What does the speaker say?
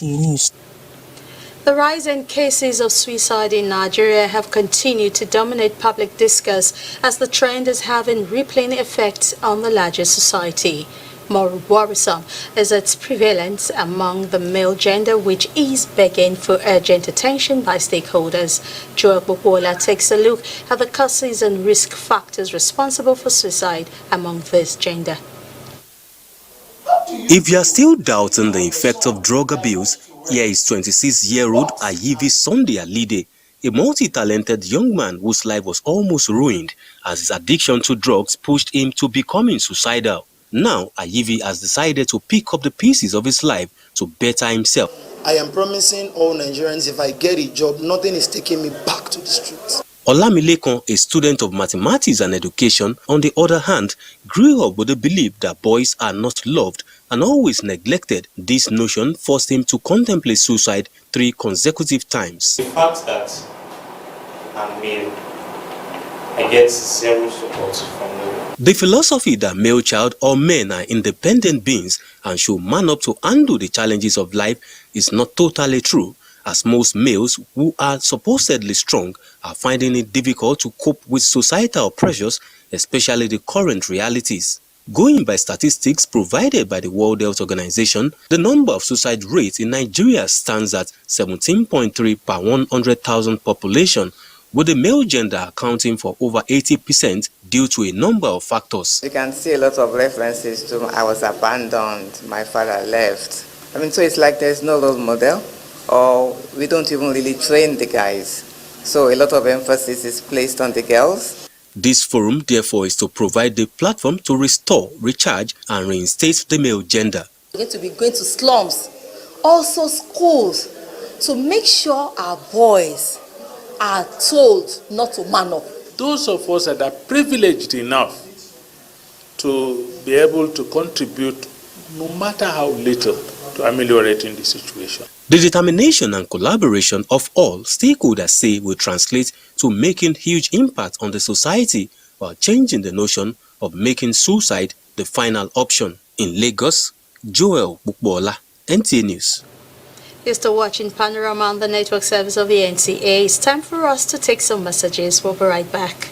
News. The rise in cases of suicide in Nigeria have continued to dominate public discourse as the trend is having rippling effects on the larger society. More worrisome is its prevalence among the male gender, which is begging for urgent attention by stakeholders. Joel Bobola takes a look at the causes and risk factors responsible for suicide among this gender. If you are still doubting the effect of drug abuse, here is 26-year-old Ayivi Sunday Alide, a multi-talented young man whose life was almost ruined as his addiction to drugs pushed him to becoming suicidal. Now, Ayivi has decided to pick up the pieces of his life to better himself. I am promising all Nigerians, if I get a job, nothing is taking me back to the streets. Olamilekon, a student of mathematics and education, on the other hand, grew up with the belief that boys are not loved and always neglected. This notion forced him to contemplate suicide 3 consecutive times. The fact that I'm male, I get zero support from no. The philosophy that male child or men are independent beings and should man up to handle the challenges of life is not totally true, as most males who are supposedly strong are finding it difficult to cope with societal pressures, especially the current realities. Going by statistics provided by the World Health Organization, the number of suicide rates in Nigeria stands at 17.3 per 100,000 population, with the male gender accounting for over 80% due to a number of factors. You can see a lot of references to I was abandoned, my father left. So it's like there's no role model, or we don't even really train the guys. So a lot of emphasis is placed on the girls. This forum, therefore, is to provide the platform to restore, recharge, and reinstate the male gender. We're going to be going to slums, also schools, to make sure our boys are told not to man up. Those of us that are privileged enough to be able to contribute, no matter how little, to ameliorating the situation. The determination and collaboration of all stakeholders say will translate to making huge impact on the society while changing the notion of making suicide the final option. In Lagos, Joel Bukbola, NTA News. You're still watching Panorama on the network service of the NTA. It's time for us to take some messages. We'll be right back.